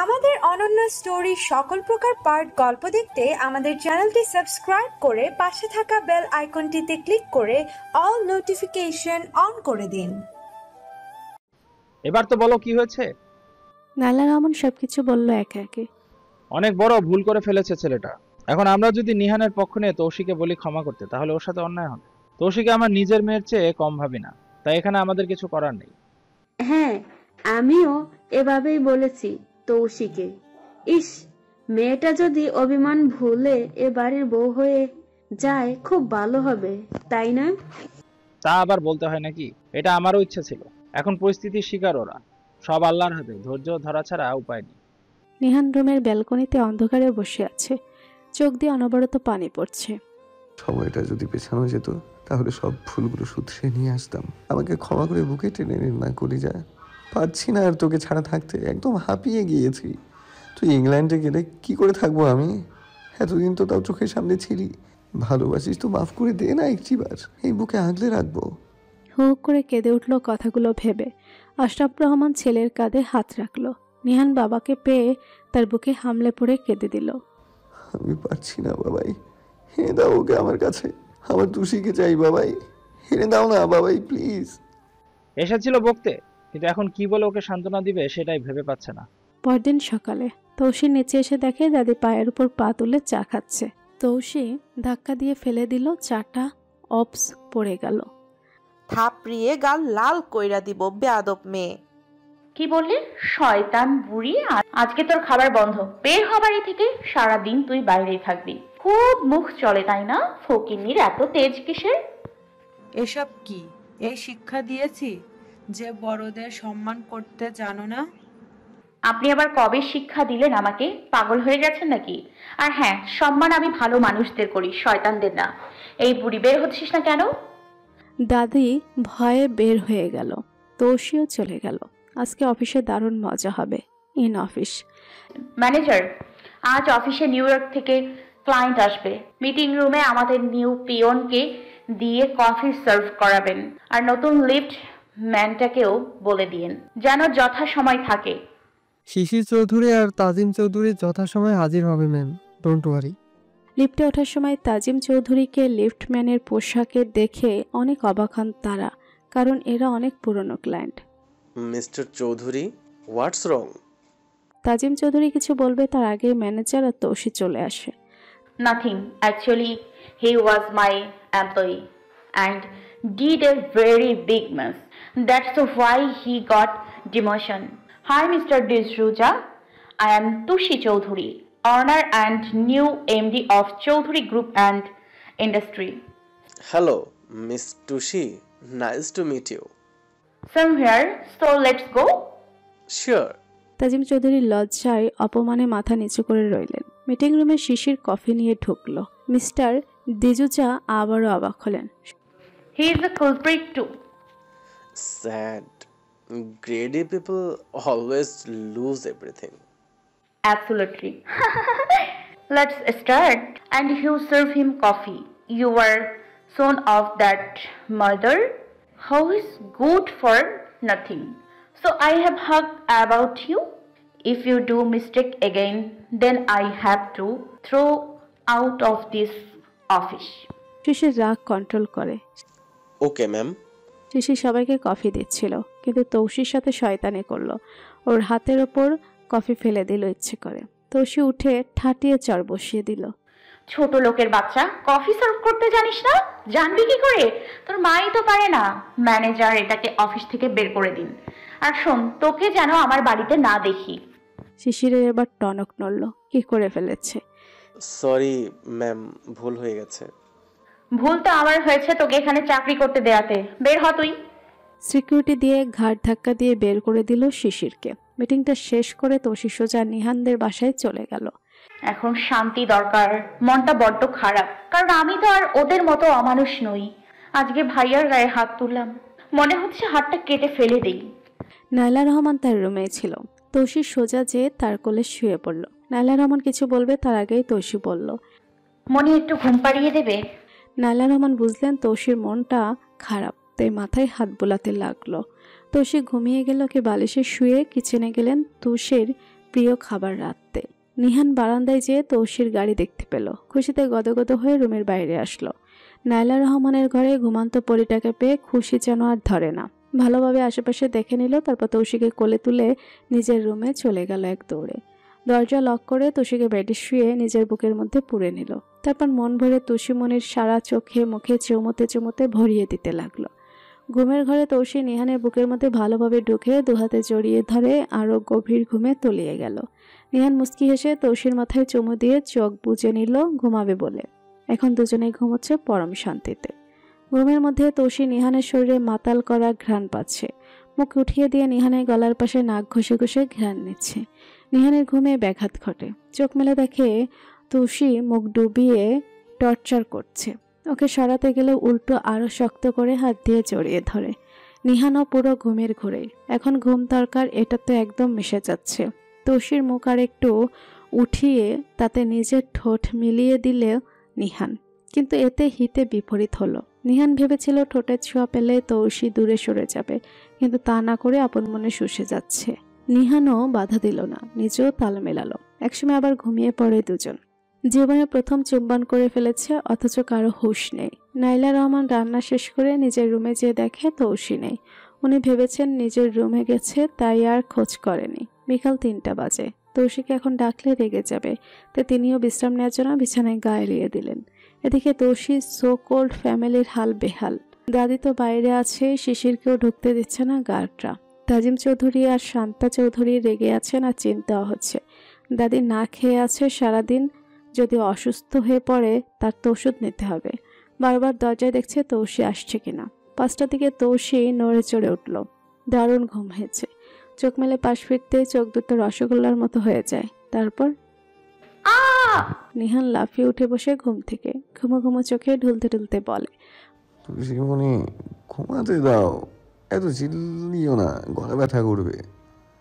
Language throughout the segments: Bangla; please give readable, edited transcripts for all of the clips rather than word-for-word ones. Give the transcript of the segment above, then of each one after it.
আমাদের অনন্য স্টোরি সকল প্রকার পার্ট গল্প দেখতে আমাদের চ্যানেলটি সাবস্ক্রাইব করে পাশে থাকা বেল আইকনটিতে ক্লিক করে অল নোটিফিকেশন অন করে দিন। এবার তো বলো কি হয়েছে? নাইলা রহমান সবকিছু বলল একে একে। অনেক বড় ভুল করে ফেলেছে ছেলেটা। এখন আমরা যদি নিহানের পক্ষ নিয়ে তৌসিকে বলি ক্ষমা করতে, তাহলে ওর সাথে অন্যায় হবে। তৌসিকে আমার নিজের মেয়ের চেয়ে কম ভাবি না, তাই এখানে আমাদের কিছু করার নেই। হ্যাঁ, আমিও এভাবেই বলেছি তৌসিকে। ইস, মেয়েটা যদি অভিমান ভুলে এ বাড়ির বউ হয়ে যায় খুব ভালো হবে, তাই না? তা আবার বলতে হয় নাকি? এটা আমারও ইচ্ছা ছিল। এখন পরিস্থিতির শিকার ওরা। সব আল্লাহর হাতে, ধৈর্য ধরা ছাড়া উপায় নেই। নিহান রুমের ব্যালকনিতে অন্ধকারে বসে আছে, চোখ দিয়ে অনবরত পানি পড়ছে। সময়টা যদি পেছানো যেত তাহলে সব ভুলগুলো শুধরে নিয়ে আসতাম। আমাকে ক্ষমা করে বুকে টেনে নিন না কলিজা। পারছি না আর তোকে ছাড়া থাকতে, একদম হাঁপিয়ে গিয়েছি। তুই ইংল্যান্ডে গেলে কি করে থাকবো আমি? এতদিন তো তাও চোখের সামনে ছিলি। ভালোবাসিস তো মাফ করে দে না একটিবার, এই বুকে আগলে রাখবো। হু করে কেঁদে উঠল কথাগুলো ভেবে। আশরাফ রহমান ছেলের কাঁধে হাত রাখলো। নিহান বাবাকে পেয়ে তার বুকে হামলে পড়ে কেঁদে দিল। আমি পারছি না বাবাই, হেরে দাও ওকে আমার কাছে। আমার তুষিকে চাই বাবাই, হেরে দাও না বাবাই প্লিজ। এসেছিল বকতে, কিন্তু এখন কি বলে ওকে সান্ত্বনা দিবে সেটাই ভেবে পাচ্ছে না। পরদিন সকালে তৌসি নিচে এসে দেখে দাদি পায়ের উপর পা তুলে চা খাচ্ছে। তৌসি ধাক্কা দিয়ে ফেলে দিল চাটা, অপস পড়ে গেল। থাপড়িয়ে গাল লাল কইরা দিব বেয়াদব মেয়ে। কি বললি? শয়তান বুড়ি, আজকে তোর খাবার বন্ধ। বের হ বাড়ি থেকে, সারাদিন তুই বাইরেই থাকবি। খুব মুখ চলে তাই না? ফকিন্নির এত তেজ কিসের? এসব কি? এই শিক্ষা দিয়েছি যে বড়দের সম্মান করতে জানো না? আপনি আবার কবে শিক্ষা দিলেন আমাকে? পাগল হয়ে গেছেন নাকি? আর হ্যাঁ, সম্মান আমি ভালো মানুষদের করি, শয়তানদের না। এই বুড়ি, বের হচ্ছিস না কেন? দাদি ভয়ে বের হয়ে গেল। তৌসিও চলে গেল। আজকে অফিসে দারুণ মজা হবে। In office. ম্যানেজার, আজ অফিসে নিউ ইয়র্ক থেকে ক্লায়েন্ট আসবে। মিটিং রুমে আমাদের নিউ পিয়নকে দিয়ে কফি সার্ভ করাবেন। আর নতুন লিফট ম্যানটাকেও বলে দিয়েন যেন যথাসময় থাকে। শিশির চৌধুরী আর তাজিম চৌধুরী যথাসময়ে হাজির হবে ম্যাম, ডোন্ট ওয়ারি। লিফটে ওঠার সময় তাজিম চৌধুরীকে লিফটম্যানের পোশাকে দেখে অনেক অবাক হন তারা, কারণ এরা অনেক পুরনো ক্লায়েন্ট। মিস্টার চৌধুরী, হোয়াটস রং? তাজিম চৌধুরী কিছু বলবে তার আগে ম্যানেজার আর তৌসি চলে আসে। Nothing. Actually, he was my employee and did a very big mess. That's why he got demotion. Hi, Mr. Disruja. I am Tushi Choudhury, owner and new MD of Choudhury Group and Industry. Hello, Miss Tushi. Nice to meet you. Same here. So let's go. Sure. তাজিম চৌধুরী লজ্জায় অপমানে মাথা নিচু করে রইলেন। মিটিং রুমে শিশির কফি নিয়ে ঢুকলো। মিস্টার দিজুজা আবারও অবাক হলেন। He is a culprit too. Sad. Greedy people always lose everything. Absolutely. Let's start. And you serve him coffee. You were son of that mother who is good for nothing. So I have heard about you. If you do mistake again, then I have to throw out of this office. শিশির রাগ কন্ট্রোল করে। Okay, ma'am. শিশির সবাইকে কফি দিচ্ছিল, কিন্তু তৌসির সাথে শয়তানি করলো। ওর হাতের ওপর কফি ফেলে দিল ইচ্ছে করে। তৌসি উঠে ঠাটিয়ে চর বসিয়ে দিল। ছোট লোকের বাচ্চা, কফি সার্ভ করতে জানিস না? জানবি কি করে? তোর মাই তো পারে না। ম্যানেজার, এটাকে অফিস থেকে বের করে দিন। আর শোন, তোকে যেন আমার বাড়িতে না দেখি। শিশিরের এবার টনক নড়ল, কি করে ফেলেছে। সরি ম্যাম, ভুল হয়ে গেছে। ভুল তো আমার হয়েছে তোকে এখানে চাকরি করতে দেয়াতে। বের হ তুই। সিকিউরিটি দিয়ে ঘাট ধাক্কা দিয়ে বের করে দিল শিশিরকে। মিটিংটা শেষ করে তৌসি সোজা নিহানদের বাসায় চলে গেল। এখন শান্তি দরকার। মনটা বড্ড খারাপ, কারণ আমি তো আর ওদের মতো অমানুষ নই। আজকে ভাইয়ার গায়ে হাত তুললাম, মনে হচ্ছে হাতটা কেটে ফেলে দেই। নাইলা রহমান তার রুমে ছিল। তৌসি সোজা যেয়ে তার কোলে শুয়ে পড়ল। নাইলা রহমান কিছু বলবে তার আগেই তৌসি বলল, মনে একটু ঘুম পাড়িয়ে দেবে? নাইলা রহমান বুঝলেন তৌসির মনটা খারাপ, তাই মাথায় হাত বোলাতে লাগলো। তৌশি ঘুমিয়ে গেল, ওকে বালিশে শুয়ে কিচেনে গেলেন তুষের প্রিয় খাবার রাঁধতে। নিহান বারান্দায় যেয়ে তৌশির গাড়ি দেখতে পেল, খুশিতে গদগদ হয়ে রুমের বাইরে আসলো। নাইলা রহমানের ঘরে ঘুমান্ত পরিটাকে পেয়ে খুশি যেন আর ধরে না। ভালোভাবে আশেপাশে দেখে নিল, তারপর তৌশিকে কোলে তুলে নিজের রুমে চলে গেল এক দৌড়ে। দরজা লক করে তৌশিকে বেডে শুয়ে নিজের বুকের মধ্যে পুরে নিল। তারপর মন ভরে তৌশিমনির সারা চোখে মুখে চুমোতে চুমোতে ভরিয়ে দিতে লাগলো। ঘুমের ঘরে তৌশি নিহানের বুকের মধ্যে ভালোভাবে ঢুকে দুহাতে জড়িয়ে ধরে আরো গভীর ঘুমে তলিয়ে গেল। নিহান মুস্কি হেসে তৌশির মাথায় চুমু দিয়ে চোখ বুজে নিল ঘুমাবে বলে। এখন দুজনেই ঘুমোচ্ছে পরম শান্তিতে। ঘুমের মধ্যে তৌশি নিহানের শরীরে মাতাল করা ঘ্রাণ পাচ্ছে। মুখ উঠিয়ে দিয়ে নিহানের গলার পাশে নাক ঘষে ঘষে ঘ্রাণ নিচ্ছে। নিহানের ঘুমে ব্যাঘাত ঘটে। চোখ মেলে দেখে তৌশি মুখ ডুবিয়ে টর্চার করছে। ওকে সরাতে গেলে উল্টো আরো শক্ত করে হাত দিয়ে জড়িয়ে ধরে। নিহানও পুরো ঘুমের ঘোরে। এখন ঘুম দরকার, এটা তো একদম মিশে যাচ্ছে। তৌশির মুখ আর একটু উঠিয়ে তাতে নিজের ঠোঁট মিলিয়ে দিলে নিহান, কিন্তু এতে হিতে বিপরীত হলো। নিহান ভেবেছিল ঠোঁটের ছোঁয়া পেলে তৌশি দূরে সরে যাবে, কিন্তু তা না করে আপন মনে শুষে যাচ্ছে। নিহানও বাধা দিল না, নিজেও তাল মেলালো। একসময় আবার ঘুমিয়ে পড়ে দুজন। জীবনে প্রথম চুম্বন করে ফেলেছে, অথচ কারো হুঁশ নেই। নাইলা রহমান রান্না শেষ করে নিজের রুমে যেয়ে দেখে তৌশি নেই। উনি ভেবেছেন নিজের রুমে গেছে, তাই আর খোঁজ করেনি। বিকাল 3টা বাজে। তৌশিকে এখন ডাকলে রেগে যাবে, তাই তিনিও বিশ্রাম নেওয়ার জন্য বিছানায় গা এলিয়ে দিলেন। এদিকে তৌশির সো কোল্ড ফ্যামিলির হাল বেহাল। দাদি তো বাইরে আছে, শিশিরকেও ঢুকতে দিচ্ছে না গার্ডরা। তাজিম চৌধুরী আর শান্তা চৌধুরী রেগে আছেন আর চিন্তাও হচ্ছে। দাদি না খেয়ে আছে সারাদিন, যদি অসুস্থ হয়ে পড়ে তার তো ওষুধ নিতে হবে। বারবার দরজায় দেখছে তৌশি আসছে কিনা। 5টার দিকে তৌশি নড়ে চড়ে উঠল। দারুণ ঘুম হয়েছে। চোখ মেলে পাশ ফিরতে চোখ দুটো রসগোল্লার মতো হয়ে যায়। তারপর নিহান লাফিয়ে উঠে বসে ঘুম থেকে ঘুমো ঘুমো চোখে ঢুলতে ঢুলতে বলে, তৌশিমনি ঘুমাতে দাও, এত চিল্লিও না, গলা ব্যথা করবে।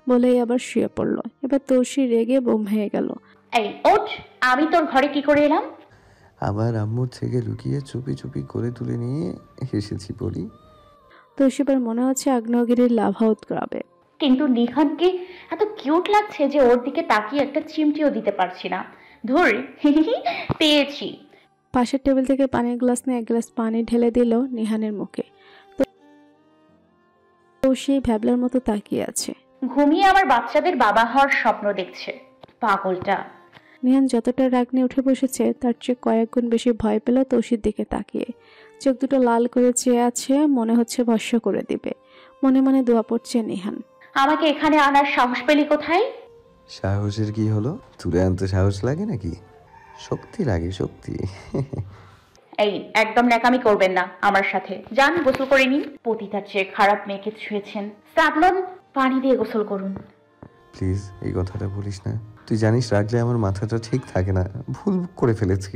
বলেই আবার শুয়ে পড়ল। এবার তৌশি রেগে বোম হয়ে গেল। এই ওঠ, আমি তোর ঘরে কি করে এলাম? আবার আম্মুর থেকে লুকিয়ে চুপি চুপি করে তুলে নিয়ে এসেছি বলি। তৌশিবার মনে হচ্ছে আগ্নেয়গিরির লাভা উৎগ্রাবে। কিন্তু নিহানকে এত কিউট লাগছে যে ওর দিকে তাকিয়ে একটা চিমটিও দিতে পারছি না। ধর, পেয়েছি। পাশের টেবিল থেকে পানির গ্লাস নিয়ে 1 গ্লাস পানি ঢেলে দিল নিহানের মুখে। তৌশি ভ্যাবলার মতো তাকিয়ে আছে। ঘুমিয়ে আমার বাচ্চাদের বাবা হওয়ার স্বপ্ন দেখছে পাগলটা। নিহান যতটা রাগ নিয়ে উঠে বসেছে তার চেয়ে কয়েক গুণ বেশি ভয় পেল তৌশির দিকে তাকিয়ে। চোখ দুটো লাল করে চেয়ে আছে, মনে হচ্ছে ভস্য করে দিবে। মনে মনে দোয়া পড়ছে নিহান। আমাকে এখানে আনার সাহস পেলি কোথায়? সাহসের কি হলো? তুলে আনতে সাহস লাগে নাকি? শক্তি লাগে, শক্তি। এই একদম ন্যাকামি করবেন না আমার সাথে। যান গোসল করে নিন। পতিতার চেয়ে খারাপ মেয়েকে ছুঁয়েছেন। সাবলন পানি দিয়ে গোসল করুন। প্লিজ এই কথাটা বলিস না। তুই জানিস রাখলে আমার মাথাটা ঠিক থাকে না। ভুল করে ফেলেছি।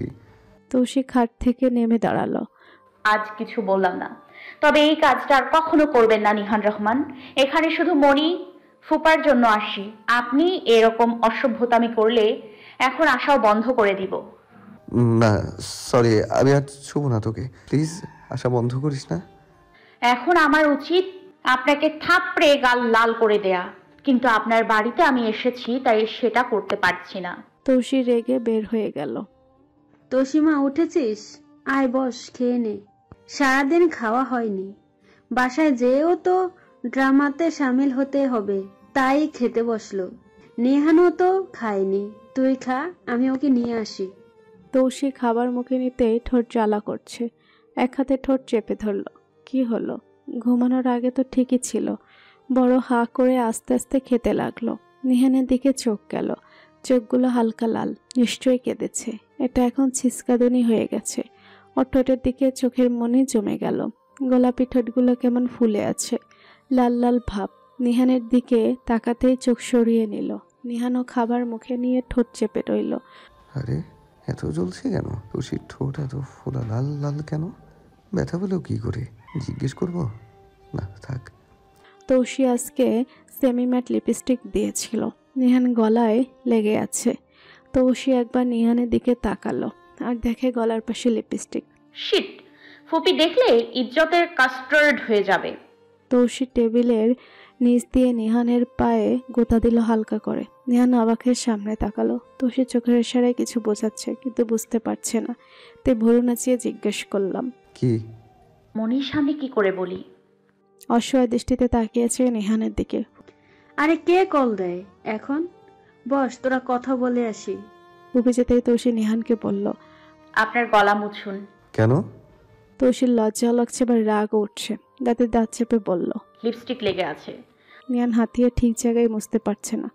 তৌশি খাট থেকে নেমে দাঁড়ালো। আজ কিছু বললাম না, তবে এই কাজটা আর কখনো করবেন না নিহান রহমান। এখানে শুধু মনি ফুপার জন্য আসি। আপনি এরকম অসভ্যতামি করলে এখন আসাও বন্ধ করে দিব। না সরি, আমি আর ছুব না তোকে। প্লিজ আশা বন্ধ করিস না। এখন আমার উচিত আপনাকে থাপড়ে গাল লাল করে দেয়া, কিন্তু আপনার বাড়িতে আমি এসেছি তাই সেটা করতে পারছি না। তৌশি রেগে বের হয়ে গেল। তোশিমা উঠেছিস? আয় বস, খেয়ে নে। সারাদিন খাওয়া হয়নি। বাসায় যেও তো ড্রামাতে সামিল হতে হবে, তাই খেতে বসলো। নেহানও তো খায়নি। তুই খা, আমি ওকে নিয়ে আসি। তৌশি খাবার মুখে নিতেই ঠোঁট জ্বালা করছে। এক হাতে ঠোঁট চেপে ধরল। কি হলো? ঘুমানোর আগে তো ঠিকই ছিল। বড় হা করে আস্তে আস্তে খেতে লাগলো। নিহানের দিকে চোখ গেল। চোখগুলো হালকা লাল, নিশ্চয়ই কেঁদেছে। এটা এখন ছিচকাদুনি হয়ে গেছে। ওর ঠোঁটের দিকে চোখের মনি জমে গেল। গোলাপি ঠোঁটগুলো কেমন ফুলে আছে, লাল লাল ভাব। নিহানের দিকে তাকাতেই চোখ সরিয়ে নিল। নিহানও খাবার মুখে নিয়ে ঠোঁট চেপে রইল। আরে এত জ্বলছে কেন? তৌশির ঠোঁট এত ফোলা লাল লাল কেন? ব্যথা পেলেও কি করে জিজ্ঞেস করবো? না থাক। তৌশি আজকে সেমি ম্যাট লিপস্টিক দিয়েছিল। নিহান গলায় লেগে আছে। তৌশি একবার নিহানের দিকে তাকালো আর দেখে গলার পাশে লিপস্টিক। শিট, ফুপি দেখলে ইজ্জতের কাস্টার্ড হয়ে যাবে। তৌসি টেবিলের নিচ দিয়ে নিহানের পায়ে গোতা দিল হালকা করে। নিহান অবাকের সামনে তাকালো। তৌসি চোখের ইশারায় কিছু বোঝাচ্ছে, কিন্তু বুঝতে পারছে না। তে ভুরু নাচিয়ে জিজ্ঞেস করলাম, কি? মনির সামনে কি করে বলি? অসহায় দৃষ্টিতে তাকিয়েছে নিহানের দিকে। আরে কে কল দেয় এখন? বস, তোরা কথা বলে আসি। উঠে যেতেই তৌসি নিহানকে বলল, আপনার গলা মুছুন। কেন? তৌসির লজ্জা লাগছে, বা রাগ উঠছে। দাঁতে দাঁত চেপে বলল, লিপস্টিক লেগে আছে। নিহান হাতিয়ে ঠিক জায়গায় মুছতে পারছে না।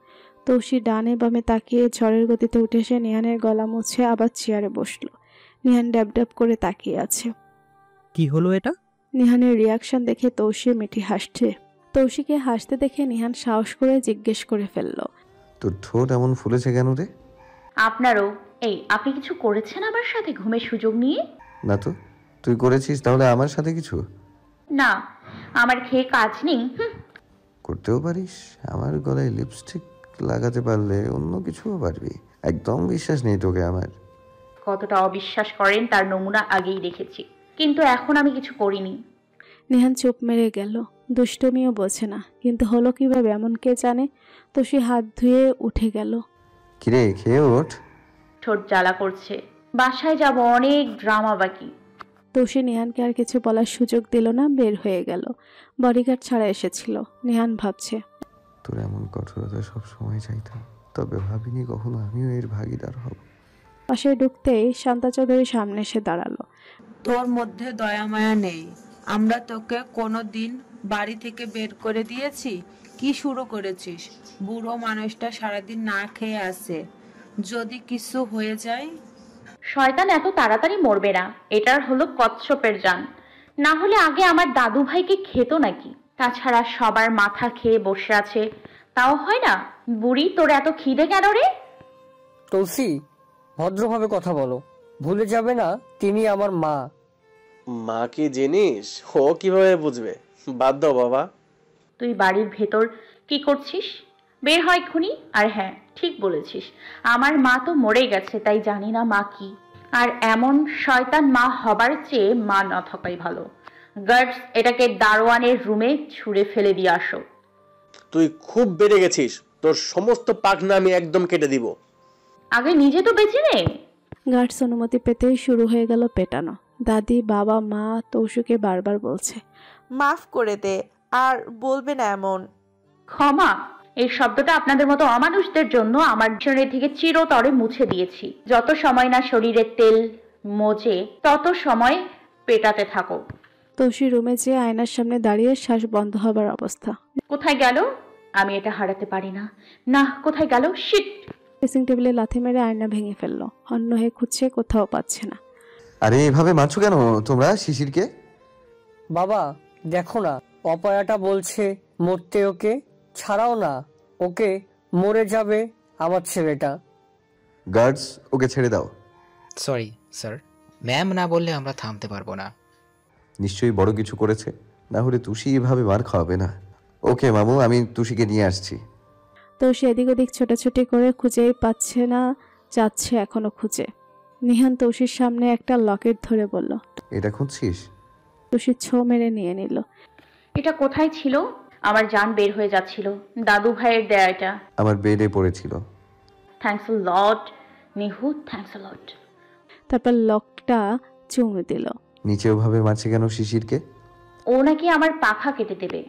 তৌসি ডানে বামে তাকিয়ে ঝড়ের গতিতে উঠে এসে নিহানের গলা মুছে আবার চেয়ারে বসলো। নিহান ড্যাব ড্যাব করে তাকিয়ে আছে। কি হলো এটা? নিহানের রিয়াকশন দেখে তৌসি মিঠি হাসছে। তৌসিকে হাসতে দেখে নিহান সাহস করে জিজ্ঞেস করে ফেলল, তোর ঠোঁট এমন ফুলেছে কেন রে? আপনারও। এই, আপনি কিছু করেছেন আমার সাথে ঘুমের সুযোগ নিয়ে? না তো। তুই করেছিস তাহলে আমার সাথে কিছু? না, আমার খেয়ে কাজ নেই। করতেও পারিস। আমার গলায় লিপস্টিক লাগাতে পারলে অন্য কিছুও পারবি। একদম বিশ্বাস নেই তোকে আমার। কতটা অবিশ্বাস করেন তার নমুনা আগেই দেখেছি, কিন্তু এখন আমি কিছু করিনি। নিহান চুপ মেরে গেল। দুষ্টমিও বোঝে না, কিন্তু হলো কিভাবে এমন কে জানে। তৌসি হাত ধুয়ে উঠে গেল। কিরে, খেয়ে ওঠ। ঠোঁট জ্বালা করছে, বাসায় যাব, অনেক ড্রামা বাকি। তৌসি নিহানকে আর কিছু বলার সুযোগ দিল না, বের হয়ে গেল। বডিগার্ড ছাড়া এসেছিল। নিহান ভাবছে, তোর এমন কঠোরতা সব সময় চাইতাম, তবে ভাবিনি কখনো আমিও এর ভাগিদার হব। পাশে ঢুকতেই শান্তা চৌধুরী সামনে এসে দাঁড়ালো। তোর মধ্যে দয়া মায়া নেই? আমরা তোকে কোনো দিন বাড়ি থেকে বের করে দিয়েছি? কি শুরু করেছিস? বুড়ো মানুষটা সারাদিন না খেয়ে আসে, যদি কিছু হয়ে যায়? শয়তান এত তাড়াতাড়ি মরবে না, এটার হলো কচ্ছপের জান। না হলে আগে আমার দাদু ভাইকে খেত নাকি? তাছাড়া সবার মাথা খেয়ে বসে আছে, তাও হয় না। বুড়ি, তোর এত খিদে কেন রে? তুলসী, ভদ্রভাবে কথা বলো। ভুলে যাবে না তিনি আমার মা। মা কি জিনিস ও কিভাবে বুঝবে? বাদ দাও বাবা। তুই বাড়ির ভেতর কি করছিস? বের হয় এক্ষুনি। আর হ্যাঁ, ঠিক বলেছিস, আমার মা তো মরে গেছে, তাই জানি না মা কি। আর এমন শয়তান মা হবার চেয়ে মা না থাকাই ভালো। গার্ডস, এটাকে দারোয়ানের রুমে ছুঁড়ে ফেলে দিয়ে আসো। তুই খুব বেড়ে গেছিস, তোর সমস্ত পাখনা আমি একদম কেটে দিব। আগে নিজে তো বেঁচে নে। গার্ডস অনুমতি পেতেই শুরু হয়ে গেল পেটানো। দাদি, বাবা, মা তৌসুকে বারবার বলছে, মাফ করে দে, আর বলবে না এমন। ক্ষমা, এই শব্দটা আপনাদের মতো অমানুষদের জন্য আমার জীবনের থেকে চিরতরে মুছে দিয়েছি। যত সময় না শরীরে তেল মোজে, তত সময় পেটাতে থাকো। তৌসি রুমে যেয়ে আয়নার সামনে দাঁড়িয়ে শ্বাস বন্ধ হবার অবস্থা। কোথায় গেল? আমি এটা হারাতে পারি না। না, কোথায় গেল? শিট! ড্রেসিং টেবিলে লাথি মেরে আয়না ভেঙে ফেললো। অন্য হয়ে খুঁজছে, কোথাও পাচ্ছে না। আরে এভাবে মারছো কেন তোমরা শিশিরকে? বাবা দেখো না, অপয়াটা বলছে মরতে ওকে ছাড়াও না, ওকে মরে যাবে আমার ছেলেটা। গার্ডস, ওকে ছেড়ে দাও। সরি স্যার, ম্যাম না বললে আমরা থামতে পারবো না। নিশ্চয়ই বড় কিছু করেছে, না হলে তুষি এভাবে মার খাওয়াবে না। ওকে মামু, আমি তুষিকে নিয়ে আসছি। তৌসি এদিক ওদিক ছোটাছুটি করে খুঁজেই পাচ্ছে না, যাচ্ছে এখনো খুঁজে। নিহান তৌসির সামনে একটা লকেট ধরে বলল, এটা খুঁজছিস? তৌসি ছো মেরে নিয়ে নিল। এটা কোথায় ছিল? আমার জান বের হয়ে যাচ্ছিল। দাদু ভাইয়ের দেয়া এটা। আমার বেডে পড়েছিল। Thanks a lot Nihu, thanks a lot. তারপর লকটা চুমু দিল। নিচে ওভাবে মারছে কেন শিশিরকে? ও নাকি আমার পাখা কেটে দেবে।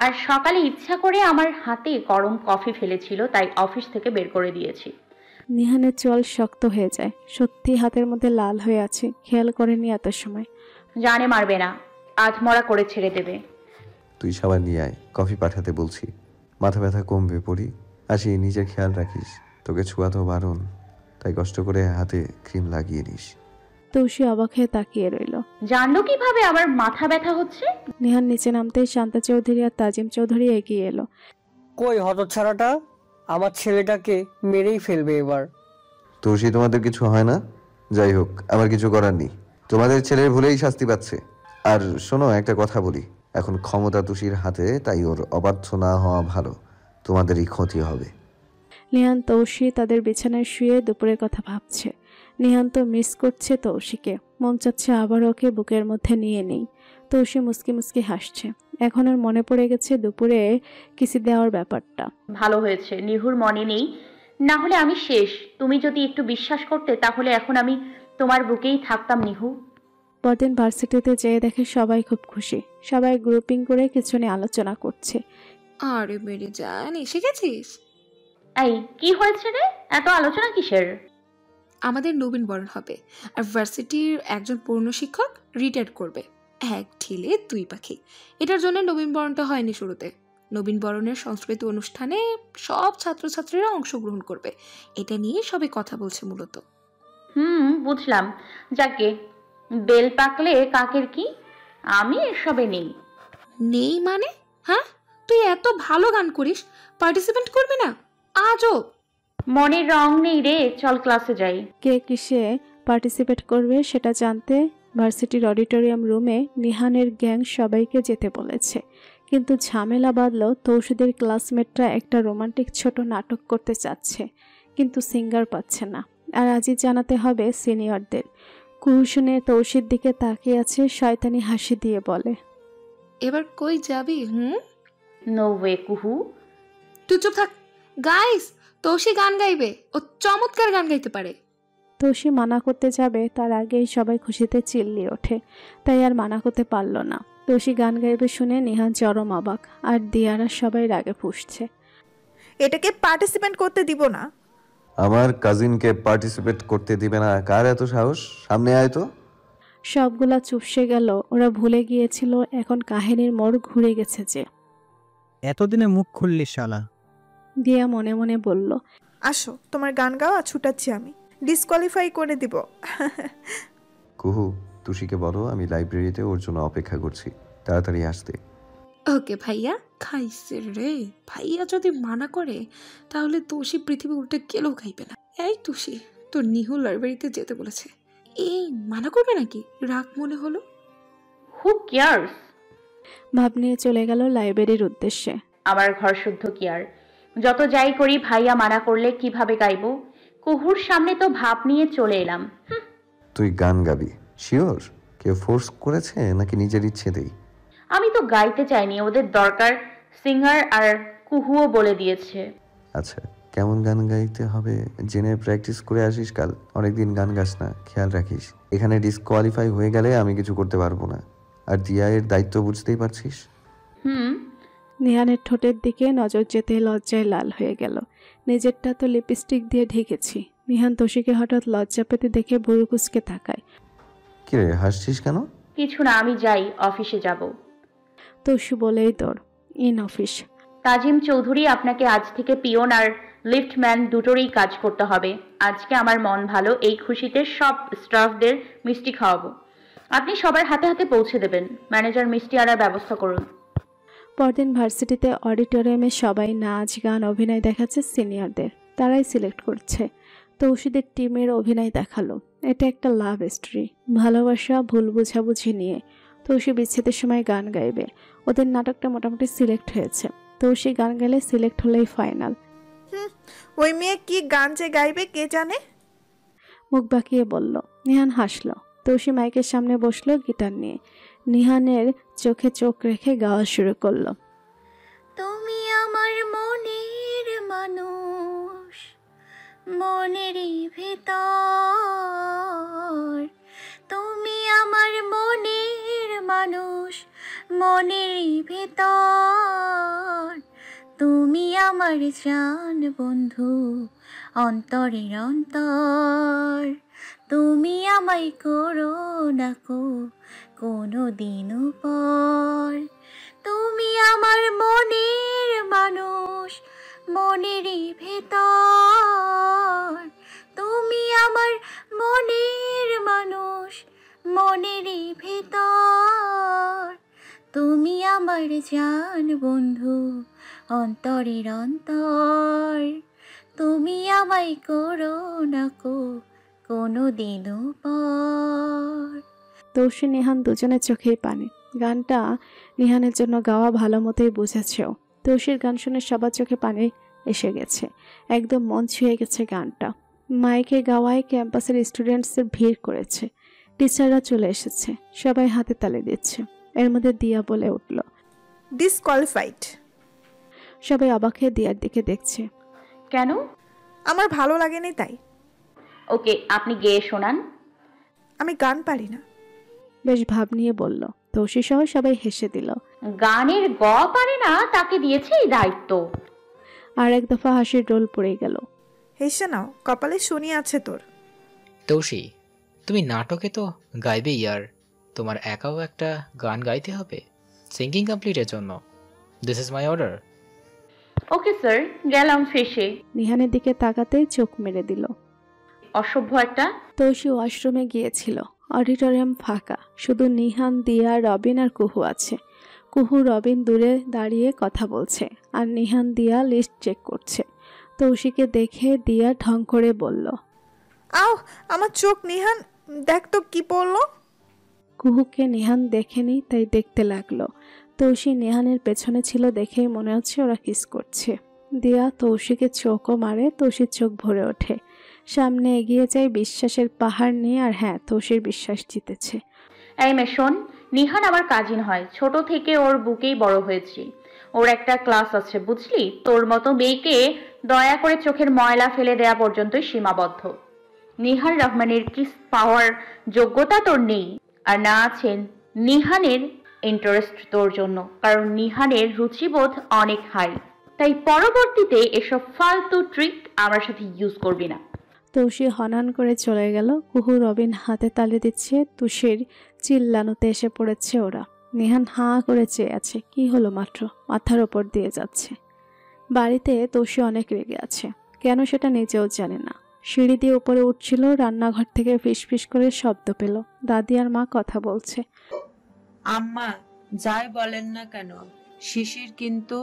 আর সকালে ইচ্ছা করে আমার হাতে গরম কফি ফেলেছিল, তাই অফিস থেকে বের করে দিয়েছি। নিহানের চোয়াল শক্ত হয়ে যায়। সত্যি হাতের মধ্যে লাল হয়ে আছে, খেয়াল করেনি এত সময়। জানে মারবে না, আধমরা করে ছেড়ে দেবে। তুই সাবান নিয়ে আয়, কফি পাঠাতে বলছি। মাথা ব্যথা কমবে পড়ি। আসি, নিজের খেয়াল রাখিস। তোকে ছোঁয়া তো বারণ, তাই কষ্ট করে হাতে ক্রিম লাগিয়ে নিস। তৌসি অবাক হয়ে তাকিয়ে রইল। জানলো কিভাবে আমার মাথা ব্যথা হচ্ছে? নিহান নিচে নামতেই শান্তা চৌধুরী আর তাজিম চৌধুরী এগিয়ে এলো। কই হতচ্ছাড়াটা? আমার ছেলেটাকে মেরেই ফেলবে এবার। তুষি, তোমাদের কিছু হয় না? যাই হোক, আমার কিছু করার নেই। তোমাদের ছেলের ভুলেই শাস্তি পাচ্ছে। আর শোনো, একটা কথা বলি, এখন ক্ষমতা তুষির হাতে, তাই ওর অবাধ্য না হওয়া ভালো। তোমাদেরই ক্ষতি হবে। নিহান তৌসি তাদের বিছানায় শুয়ে দুপুরের কথা ভাবছে। নিহান তো মিস করছে তৌসিকে, মন চাচ্ছে আবার ওকে বুকের মধ্যে নিয়ে নেই। তৌসি মুসকি মুসকি হাসছে। এখন ওর মনে পড়ে গেছে দুপুরে কিসি দেওয়ার ব্যাপারটা। ভালো হয়েছে নিহুর মনে নেই, না হলে আমি শেষ। তুমি যদি একটু বিশ্বাস করতে তাহলে এখন আমি তোমার বুকেই থাকতাম নিহু। পরদিন ভার্সিটিতে যেয়ে দেখে সবাই খুব খুশি। সবাই গ্রুপিং করে কিছু নিয়ে আলোচনা করছে। আরে মেরে জান, এসে গেছিস? এই কি হয়েছে রে, এত আলোচনা কিসের? আমাদের নবীনবরণ হবে, আর ভার্সিটির একজন পূর্ণ শিক্ষক রিটায়ার করবে। এক ঢিলে দুই পাখি। এটার জন্য নবীনবরণটা হয়নি শুরুতে। নবীনবরণের সংস্কৃতি অনুষ্ঠানে সব ছাত্রছাত্রীরা অংশগ্রহণ করবে, এটা নিয়ে সবাই কথা বলছে মূলত। বুঝলাম। যাকে বেল পাকলে কাকের কি, আমি এসবে নেই। নেই মানে? হ্যাঁ, তুই এত ভালো গান করিস, পার্টিসিপেট করবি না? আজও মনের রং নেই রে, চল ক্লাসে যাই। কে কিসে পার্টিসিপেট করবে সেটা জানতে ভার্সিটির অডিটোরিয়াম রুমে নিহানের গ্যাং সবাইকে যেতে বলেছে। কিন্তু ঝামেলা বাঁধলো তৌশিদের ক্লাসমেটরা একটা রোমান্টিক ছোট নাটক করতে চাচ্ছে, কিন্তু সিঙ্গার পাচ্ছে না। আর আজই জানাতে হবে সিনিয়রদের। কুহু শুনে তৌশির দিকে তাকিয়ে আছে, শয়তানি হাসি দিয়ে বলে, এবার কই যাবি? নো ওয়ে কুহু। তুই চুপ থাক। গাইস, তৌশি গান গাইবে, ও চমৎকার গান গাইতে পারে। তৌশি মানা করতে যাবে তার আগেই সবাই খুশিতে চিল্লিয়ে ওঠে, তাই আর মানা করতে পারল না। তৌশি গান গাইবে শুনে নিহান চরম অবাক, আর দিয়ারা সবাই রাগে ফুঁসছে। এটাকে পার্টিসিপেট করতে দিব না। আমার কাজিনকে পার্টিসিপেট করতে দিবে না? কার এত সাহস? সামনে আয় তো। সবগুলা চুপসে গেল। ওরা ভুলে গিয়েছিল এখন কাহিনীর মোড় ঘুরে গেছে যে। এতদিনে মুখ খুললি শালা। দিয়া মনে মনে বলল, আসো, তোমার গান গাওয়া ছুটাচ্ছি আমি, ডিসকোয়ালিফাই করে দিব। কুহু, তুষিকে বলো আমি লাইব্রেরিতে ওর জন্য অপেক্ষা করছি, তাড়াতাড়ি আসতে। ওকে ভাইয়া। খাইছে রে, ভাইয়া যদি মানা করে তাহলে তৌশি পৃথিবী উল্টে গেলেও খাইবে না। এই তুষি, তোর নিহু লাইব্রেরিতে যেতে বলেছে, এই মানা করবে নাকি? রাগ মনে হলো। Who cares? ভাব নিয়ে চলে গেল লাইব্রেরির উদ্দেশ্যে। আমার ঘর শুদ্ধ কি আর, যত যাই করি ভাইয়া মানা করলে কিভাবে গাইবো? কুহুর সামনে তো ভাব নিয়ে চলে এলাম। তুই গান গাবি শিওর? কেউ ফোর্স করেছে নাকি নিজের ইচ্ছেতেই? আমি তো গাইতে চাইনি, ওদের দরকার সিঙ্গার, আর কুহুও বলে দিয়েছে। আচ্ছা, কেমন গান গাইতে হবে জেনে প্র্যাকটিস করে আসিস কাল। অনেকদিন গান গাস না, খেয়াল রাখিস। এখানে ডিসকোয়ালিফাই হয়ে গেলে আমি কিছু করতে পারবো না। আর দিয়া এর দায়িত্ব বুঝতেই পারছিস। নিহানের ঠোঁটের দিকে নজর যেতে লজ্জায় লাল হয়ে গেল। নিজেরটা তো লিপস্টিক দিয়ে ঢেকেছি। নিহান তৌশিকে হঠাৎ লজ্জা পেতে দেখে ভুরু কুঁচকে তাকায়। কিরে হাসছিস কেন? কিছু না, আমি যাই, অফিসে যাব। তৌশি বলেই তোর ইন অফিস। তাজিম চৌধুরী, আপনাকে আজ থেকে পিয়ন আর লিফটম্যান দুটোরই কাজ করতে হবে। আজকে আমার মন ভালো, এই খুশিতে সব স্টাফদের মিষ্টি খাওয়াবো। আপনি সবার হাতে হাতে পৌঁছে দেবেন। ম্যানেজার মিষ্টি আনার ব্যবস্থা করুন। পরদিন ভার্সিটিতে অডিটোরিয়ামে সবাই নাচ গান অভিনয় দেখাচ্ছে সিনিয়রদের। তারাই সিলেক্ট করছে। তৌশিদের টিমের অভিনয় দেখালো। এটা একটা লাভ স্টোরি, ভালোবাসা ভুল বোঝাবুঝি নিয়ে। তৌশি বিচ্ছেদের সময় গান গাইবে। ওদের নাটকটা মোটামুটি সিলেক্ট হয়েছে। তৌশি গান গাইলে সিলেক্ট হলেই ফাইনাল। ওই মেয়ে কি গান যে গাইবে কে জানে। মুখ বাঁকিয়ে বলল। নিহান হাসলো। তৌশি মাইকের সামনে বসলো গিটার নিয়ে। নিহানের চোখে চোখ রেখে গাওয়া শুরু করলো। তুমি আমার মনের মানুষ, মনেরই ভেতর। তুমি আমার মনের মানুষ, মনেরই ভেতর। তুমি আমার জান বন্ধু, অন্তরের অন্তর। তুমি আমায় করো না কো কোনো দিনও পর। তুমি আমার মনের মানুষ, মনেরই ভেতর। তুমি আমার মনের মানুষ, মনেরই ভেতর। তুমি আমার জান বন্ধু, অন্তরের অন্তর। তুমি আমায় করো না কো কোনো দিনও পর। তৌশি নিহান দুজনের চোখেই পানি। গানটা নিহানের জন্য গাওয়া ভালো মতোই বুঝেছেও। তৌশির গান শুনে সবার চোখে পানি এসে গেছে। একদম মন ছুঁয়ে গেছে গানটা। মাইকে গাওয়ায় ক্যাম্পাসের স্টুডেন্টসদের ভিড় করেছে। টিচাররা চলে এসেছে। সবাই হাতে তালি দিচ্ছে। এর মধ্যে দিয়া বলে উঠল, ডিসকোয়ালিফাইড। সবাই অবাক হয়ে দিয়ার দিকে দেখছে। কেন? আমার ভালো লাগেনি তাই। ওকে, আপনি গেয়ে শোনান। আমি গান পারি না। বেশ ভাব নিয়ে বলল। তৌসি সহ সবাই হেসে দিল। গানের গ পারে না তাকে দিয়েছে এই দায়িত্ব। আর এক দফা হাসির রোল পড়ে গেল। হেসে নাও, কপালে শনি আছে তোর। তৌসি, তুমি নাটকে তো গাইবে ইয়ার, তোমার একাও একটা গান গাইতে হবে সিঙ্গিং কমপ্লিটের জন্য। This is my order. Okay sir, গেলাম ফেসে। নিহানের দিকে তাকাতেই চোখ মেরে দিল। অসভ্য একটা। তৌসি ওয়াশরুমে গিয়েছিল। অডিটোরিয়াম ফাঁকা, শুধু নিহান, দিয়া, রবিন আর কুহু আছে। কুহু রবিন দূরে দাঁড়িয়ে কথা বলছে, আর নিহান দিয়া লিস্ট চেক করছে। তৌসিকে দেখে দিয়া ঢং করে বলল, আও আমার চোখ। নিহান দেখ তো কি পড়লো। কুহুকে নিহান দেখেনি, তাই দেখতে লাগলো। তৌসি নিহানের পেছনে ছিল দেখেই মনে হচ্ছে ওরা কিস করছে। দিয়া তৌসিকে চোখও মারে। তৌসির চোখ ভরে ওঠে, সামনে এগিয়ে যায় বিশ্বাসের পাহাড় নিয়ে। আর হ্যাঁ, তৌসির বিশ্বাস জিতেছে। এই মে শোন, নিহান আমার কাজিন হয়, ছোট থেকে ওর বুকেই বড় হয়েছি। ওর একটা ক্লাস আছে বুঝলি। তোর মতো মেয়েকে দয়া করে চোখের ময়লা ফেলে দেয়া পর্যন্তই সীমাবদ্ধ। নিহান রহমানের কিস পাওয়ার যোগ্যতা তোর নেই, আর না আছেন নিহানের ইন্টারেস্ট তোর জন্য, কারণ নিহানের রুচিবোধ অনেক হাই। তাই পরবর্তীতে এসব ফালতু ট্রিক আমার সাথে ইউজ করবি না। তৌসি হনান করে চলে গেল। কুহু রবিন হাতে তালি দিচ্ছে। তুষের চিল্লানোতে এসে পড়েছে ওরা। নিহান হাঁ করে চেয়ে আছে। কি হলো মাত্র? মাথার ওপর দিয়ে যাচ্ছে। বাড়িতে তৌসি অনেক রেগে আছে, কেন সেটা নিজেও জানে না। সিঁড়ি দিয়ে উপরে উঠছিল, রান্নাঘর থেকে ফিসফিস করে শব্দ পেল। দাদি আর মা কথা বলছে। আম্মা, যাই বলেন না কেন, শিশির কিন্তু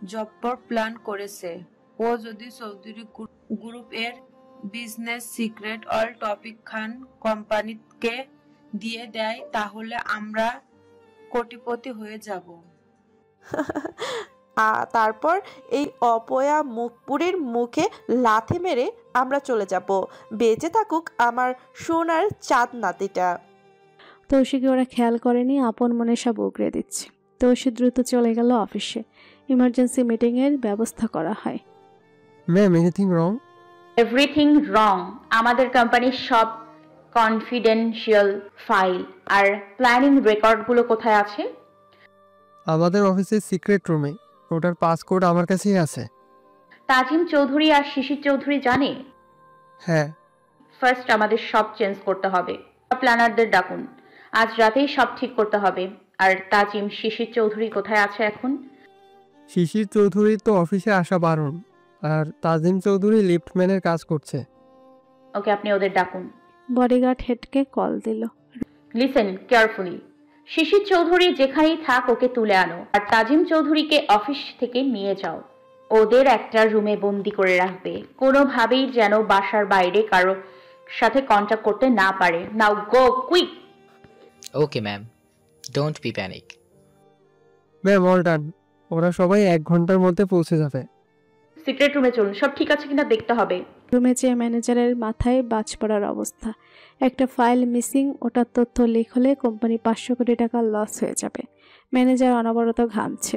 জব্বর প্ল্যান করেছে। ও যদি চৌধুরী গ্রুপ এর বিজনেস সিক্রেট অল টপিক খান কোম্পানিকে দিয়ে দেয়, তাহলে আমরা কোটিপতি হয়ে যাব। তারপর এই অপয়া মুখপুরীর মুখে লাথি মেরে আমরা চলে যাব। বেঁচে থাকুক আমার সোনার চাঁদ নাতিটা। তৌসিকে ওরা খেয়াল করেনি, আপন মনে সব উগড়ে দিচ্ছে। তৌসি দ্রুত চলে গেল অফিসে। ইমার্জেন্সি মিটিং এর ব্যবস্থা করা হয়। Ma'am, anything wrong? এভরিথিং রং। আমাদের কোম্পানির সব কনফিডেন্সিয়াল ফাইল আর প্ল্যানিং রেকর্ডগুলো কোথায় আছে? আমাদের অফিসের সিক্রেট রুমে। ওটার পাসকোড আমার কাছেই আছে। তাজিম চৌধুরী আর শিশির চৌধুরী জানে? হ্যাঁ। ফার্স্ট আমাদের সব চেঞ্জ করতে হবে। প্ল্যানারদের ডাকুন, আজ রাতেই সব ঠিক করতে হবে। আর তাজিম, শিশির চৌধুরী কোথায় আছে এখন? শিশির চৌধুরী তো অফিসে আসা বারণ, আর তাজিম চৌধুরী লিফটম্যানের কাজ করছে। ওকে, আপনি ওদের ডাকুন। বডিগার্ড হেডকে কল দিল। Listen carefully. শিশির চৌধুরী যেখানেই থাক ওকে তুলে আনো, আর তাজিম চৌধুরীকে অফিস থেকে নিয়ে যাও। ওদের একটা রুমে বন্দি করে রাখবে, কোনোভাবেই যেন বাসার বাইরে কারো সাথে কন্ট্যাক্ট করতে না পারে। Now go quick. Okay ma'am, don't be panic. Ma'am, all done. ওরা সবাই 1 ঘন্টার মধ্যে পৌঁছে যাবে। সিক্রেট রুমে চলুন, সব ঠিক আছে কিনা দেখতে হবে। রুমে চেয়ে ম্যানেজারের মাথায় বাজ পড়ার অবস্থা। একটা ফাইল মিসিং, ওটার তথ্য লিক হলে কোম্পানি 500 কোটি টাকা লস হয়ে যাবে। ম্যানেজার অনবরত ঘামছে।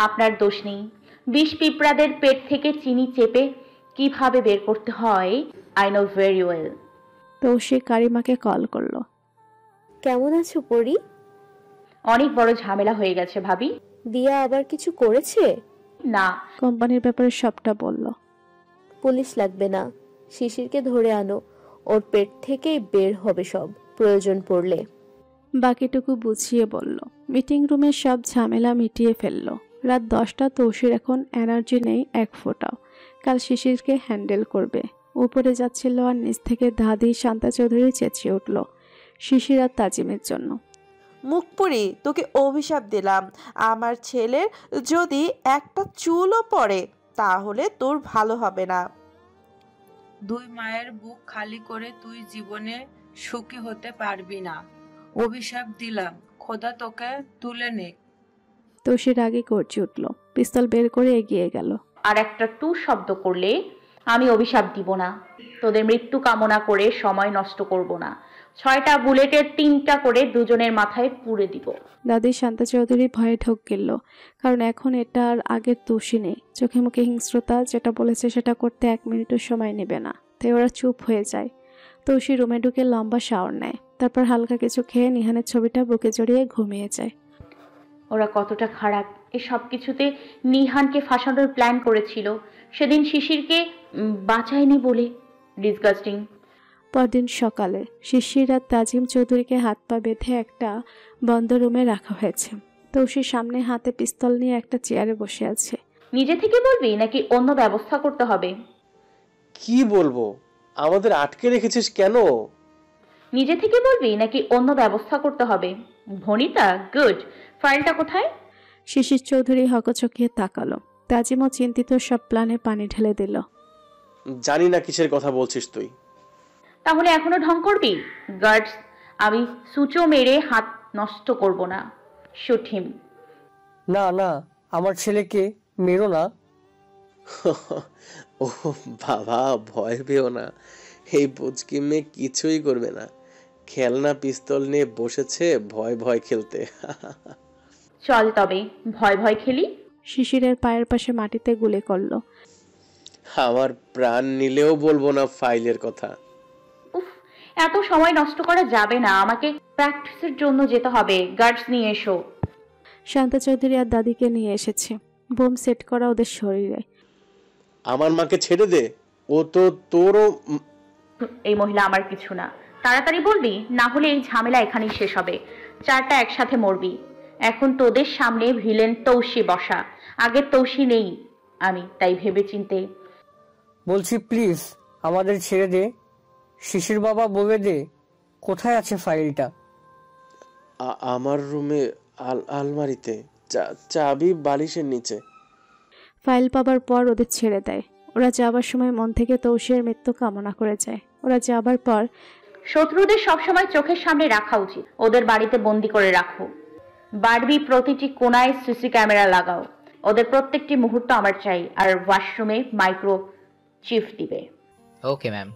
আপনার দোষ নেই। বিষ পিঁপড়াদের পেট থেকে চিনি চেপে কিভাবে বের করতে হয় I know very well. Tousi কারিমাকে কল করলো। কেমন আছো পরি? অনেক বড় ঝামেলা হয়ে গেছে ভাবি। দিয়া আবার কিছু করেছে? না। কোম্পানির ব্যাপারে সবটা বলল। পুলিশ লাগবে না, শিশিরকে ধরে আনো, ওর পেট থেকেই বের হবে সব প্রয়োজন পড়লে। বাকিটুকু বুঝিয়ে বলল। মিটিং রুমে সব ঝামেলা মিটিয়ে ফেলল। রাত 10টা। তৌসির এখন এনার্জি নেই এক ফোঁটাও। কাল শিশিরকে হ্যান্ডেল করবে। উপরে যাচ্ছিল আর নিচ থেকে দাদি শান্তা চৌধুরী চেঁচিয়ে উঠল শিশির আর তাজিমের জন্য। মুখপুরি, তোকে অভিশাপ দিলাম, আমার ছেলের যদি একটা চুলও পড়ে তাহলে তোর ভালো হবে না। 2 মায়ের বুক খালি করে তুই জীবনে সুখী হতে পারবি না। অভিশাপ দিলাম, খোদা তোকে তুলে নে। তৌসির আগে গর্জে উঠল, পিস্তল বের করে এগিয়ে গেল। আর একটা টু শব্দ করলে আমি অভিশাপ দিব না, তোদের মৃত্যু কামনা করে সময় নষ্ট করব না। 6টা বুলেটের 3টা করে দুজনের মাথায় পুড়ে দিব। দাদি শান্তা চৌধুরী ভয়ে ঢোক গেল, কারণ এখন এটা আর আগের তুষি নেই। চোখে মুখে হিংস্রতা, যেটা বলেছে সেটা করতে 1 মিনিটও সময় নেবে না। তাই ওরা চুপ হয়ে যায়। তুষি রুমে ঢুকে লম্বা শাওয়ার নেয়, তারপর হালকা কিছু খেয়ে নিহানের ছবিটা বুকে জড়িয়ে ঘুমিয়ে যায়। ওরা কতটা খারাপ! এই সব কিছুতে নিহানকে ফাঁসানোর প্ল্যান করেছিল, সেদিন শিশিরকে বাঁচায়নি বলে। ডিসগাস্টিং। পরদিন সকালে শিশির আর তাজিম চৌধুরীকে হাত পা বেঁধে একটা বন্ধ রুমে রাখা হয়েছে। তৌসির সামনে হাতে পিস্তল নিয়ে একটা চেয়ারে বসে আছে। নিজে থেকে বলবি নাকি অন্য ব্যবস্থা করতে হবে? কি বলবো? আমাদের আটকে রেখেছিস কেন? নিজে থেকে বলবি নাকি অন্য ব্যবস্থা করতে হবে? ভনিতা, গুড। ফাইলটা কোথায়? শিশির চৌধুরী হকচকিয়ে তাকালো। তাজিমও চিন্তিত সব প্ল্যানে পানি ঢেলে দিল। জানি না কিসের কথা বলছিস তুই। তাহলে এখনো ঢং করবি? গার্ডস, আমি সুচো মেরে হাত নষ্ট করব না। Shoot him. না না, আমার ছেলেকে মেরো না। ও বাবা, ভয় পেও না। এই পুচকি মেয়ে কিছুই করবে না। খেলনা পিস্তল নিয়ে বসেছে ভয় ভয় খেলতে। চল তবে ভয় ভয় খেলি। শিশিরের পায়ের পাশে মাটিতে গুলি করলো। আমার প্রাণ নিলেও বলবো না ফাইলের কথা। উফ, এত সময় নষ্ট করা যাবে না, আমাকে প্র্যাকটিসের জন্য যেতে হবে। গার্ডস নিয়ে এসো। শান্তা চৌধুরী আর দাদিকে নিয়ে এসেছে, বোম সেট করা ওদের শরীরে। আমার মাকে ছেড়ে দে, ও তো তোরও। এই মহিলা আমার কিছু না। তাড়াতাড়ি বলবি, না হলে এই ঝামেলা এখানেই শেষ হবে। 4টা একসাথে মরবি। এখন তোদের সামনে ভিলেন তৌসি বসা, আগে তৌসি নেই আমি, তাই ভেবে চিনতে বলছি, প্লিজ আমাদের ছেড়ে দে। শিশির বাবা বলে দে কোথায় আছে ফাইলটা। আমার রুমে আলমারিতে, চাবি বালিশের নিচে। ফাইল পাবার পর ওদের ছেড়ে দেয়। ওরা যাবার সময় মন থেকে তৌসির মৃত্যু কামনা করে যায়। ওরা যাবার পর, শত্রুদের সবসময় চোখের সামনে রাখা উচিত। ওদের বাড়িতে বন্দি করে রাখো। বাড়বি প্রতিটি কোনায় সিসি ক্যামেরা লাগাও। ওদের প্রত্যেকটি মুহূর্ত আমার চাই। আর ওয়াশরুমে মাইক্রো চিফ দিবে। Okay ma'am.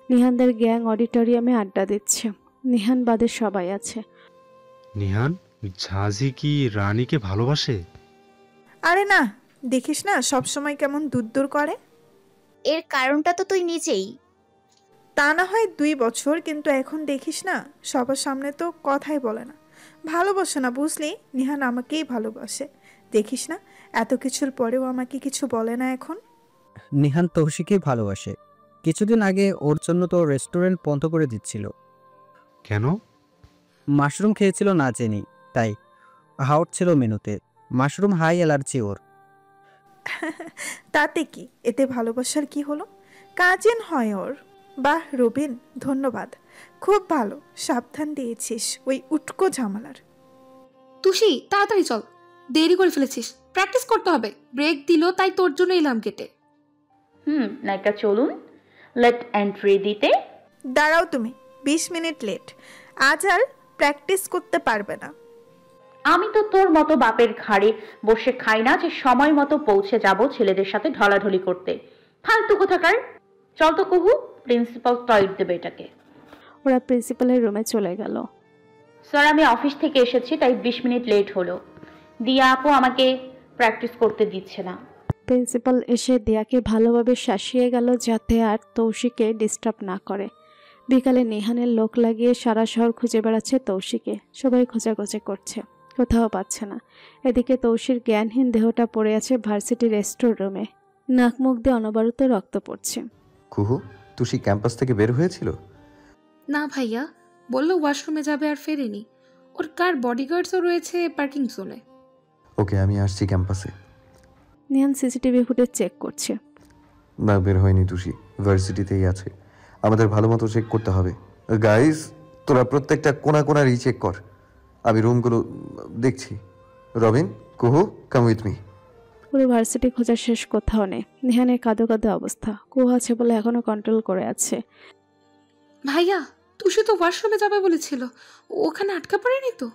নিহানদের গ্যাং অডিটোরিয়ামে আড্ডা দিচ্ছে। নিহান বাদে সবাই আছে। নিহান, ঝাঁঝি কি রানীকে ভালোবাসে? আরে না, দেখিস না সবসময় কেমন দূর করে। এর কারণটা তো তুই নিজেই। তা না হয় 2 বছর, কিন্তু এখন দেখিস না সবার সামনে তো কথাই বলে না। ভালোবাসে না, বুঝলি? নিহান আমাকেই ভালোবাসে। দেখিস না এত কিছুর পরেও আমাকে কিছু বলে না এখন। নিহান তৌশিককে ভালোবাসে। কিছুদিন আগে ওর জন্য তো রেস্টুরেন্ট বন্ধ করে দিচ্ছিল। কেন? মাশরুম খেয়েছিল না জেনি, তাই হাউট ছিল মেনুতে। মাশরুম হাই অ্যালার্জি ওর। তাতে কি, এতে ভালোবাসার কি হলো? কাজিন হয় ওর। বাহ রবিন, ধন্যবাদ, খুব ভালো সাবধান দিয়েছিস ওই উটকো ঝামেলার। তুষি, তাড়াতাড়ি চল, দেরি করে ফেলেছিস। প্র্যাকটিস করতে হবে। ব্রেক দিল, তাই তোর জন্য এলাম কেটে। নায়িকা চলুন, লেট এন্ট্রি দিতে। দাঁড়াও তুমি, 20 মিনিট লেট। আজ আর প্র্যাকটিস করতে পারবে না। আমি তো তোর মতো বাপের ঘাড়ে বসে খাই না যে সময় মতো পৌঁছে যাব ছেলেদের সাথে ঢলাঢলি করতে। ফালতু কোথাকার। চল তো কুহু, প্রিন্সিপাল টয়েট দেবে এটাকে। ওরা প্রিন্সিপালের রুমে চলে গেল। স্যার, আমি অফিস থেকে এসেছি, তাই 20 মিনিট লেট হলো। দিয়া আপু আমাকে প্র্যাকটিস করতে দিচ্ছে না। প্রিন্সিপাল এসে দিয়াকে ভালোভাবে শাসিয়ে গেল যাতে আর তৌশিকে ডিস্টার্ব না করে। বিকালে নিহানের লোক লাগিয়ে সারা শহর খুঁজে বেড়াচ্ছে তৌশিকে। সবাই খোঁজাখুঁজি করছে, কোথাও পাচ্ছে না। এদিকে তৌশির জ্ঞানহীন দেহটা পড়ে আছে ভার্সিটি রেস্টোর রুমে। নাক মুখ দিয়ে অনবরত রক্ত পড়ছে। কুহু, তুষি ক্যাম্পাস থেকে বের হয়েছিল? না ভাইয়া, বললো ওয়াশরুমে যাবে আর ফেরেনি। ওর কার বডিগার্ডসও রয়েছে পার্কিং জোনে। ওকে, আমি আসছি ক্যাম্পাসে। নিহান সিসিটিভি ফুটেজ চেক করছে। না, বের হয়নি তুষি, ভার্সিটিতেই আছে। আমাদের ভালো মতো চেক করতে হবে। গাইজ, তোরা প্রত্যেকটা কোনা কোনা রিচেক কর, আমি রুমগুলো দেখছি। রবিন, কুহু, কাম উইথ মি। পুরো ভার্সিটি খোঁজা শেষ, কোথাও নেই। নিহানের কাঁদো কাঁদো অবস্থা। কুহু আছে বলে এখনো কন্ট্রোল করে আছে। ভাইয়া, তুষি তো ওয়াশরুমে যাবে বলেছিল, ওখানে আটকা পড়েনি তো?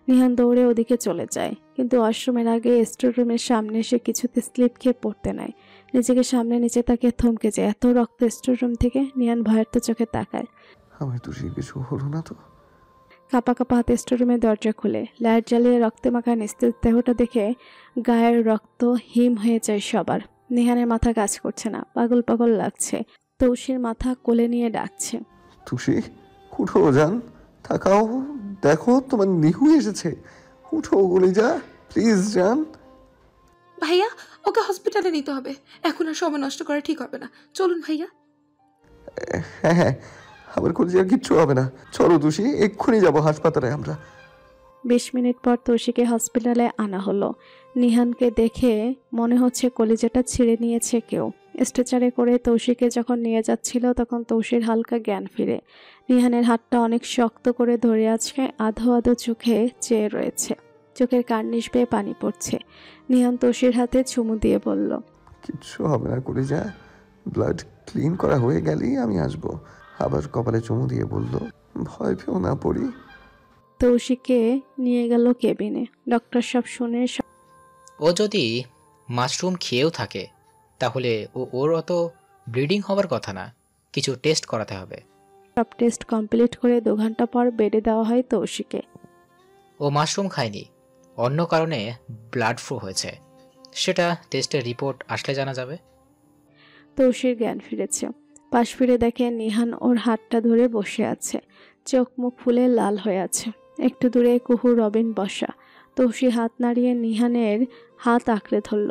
নিহান দৌড়ে ওদিকে চলে যায়, কিন্তু ওয়াশরুমের আগে স্টোররুমের সামনে এসে কিছুতে স্লিপ খেয়ে পড়তে নেয়। নিজেকে সামনে নিচে তাকে থমকে যায়। এত রক্ত স্টোররুম থেকে। নিহান ভয়ার্ত চোখে তাকায়। আমার তুষির কিছু হলো না তো? কাপা কাপা হাতে স্টোররুমের দরজা খুলে লাইট জ্বালিয়ে রক্তে মাখা নিস্তেজ দেহটা দেখে গায়ের রক্ত হিম হয়ে যায় সবার। নিহানের মাথা কাজ করছে না, পাগল পাগল লাগছে। তৌসির মাথা কোলে নিয়ে ডাকছে, তুষি উঠো জান, তাকাও, দেখো তোমার নিহু এসেছে, উঠো কলিজা, প্লিজ জান। ভাইয়া, ওকে হসপিটালে নিতে হবে, এখন আর সময় নষ্ট করা ঠিক হবে না। চলুন ভাইয়া। হ্যাঁ হ্যাঁ, আমার কলিজার কিচ্ছু হবে না, চলো তুষি, এক্ষুনি যাবো হাসপাতালে আমরা। 20 মিনিট পর তৌসিকে হসপিটালে আনা হলো। নিহানকে দেখে মনে হচ্ছে কলিজাটা ছিঁড়ে নিয়েছে কেউ। স্ট্রেচারে করে তৌসিকে যখন নিয়ে যাচ্ছিল তখন তৌসির হালকা জ্ঞান ফিরে। নিহানের হাতটা অনেক শক্ত করে ধরে আছে, আধো আধো চোখে চেয়ে রয়েছে, চোখের কার্নিশ বেয়ে পানি পড়ছে। নিহান তৌসির হাতে চুমু দিয়ে বলল, কিচ্ছু হবে না কলিজা, ব্লাড ক্লিন করা হয়ে গেলেই আমি আসবো। আবার কপালে চুমু দিয়ে বলল, ভয় পেও না পড়ি। তৌসিকে নিয়ে গেল কেবিনে। ডক্টর সব শুনে ও যদি মাশরুম খেয়েও থাকে তাহলে ওর অত ব্লিডিং হওয়ার কথা না, কিছু টেস্ট করাতে হবে। সব টেস্ট কমপ্লিট করে 2 ঘন্টা পর বেডে দেওয়া হয় তৌসিকে। ও মাশরুম খায়নি, অন্য কারণে ব্লাড ফ্লো হয়েছে, সেটা টেস্টের রিপোর্ট আসলে জানা যাবে। তৌসির জ্ঞান ফিরেছে। পাশ ফিরে দেখে নিহান ওর হাতটা ধরে বসে আছে, চোখ মুখ ফুলে লাল হয়ে আছে। একটু দূরে কুহু রবিন বসা। তৌসি হাত নাড়িয়ে নিহানের হাত আঁকড়ে ধরল।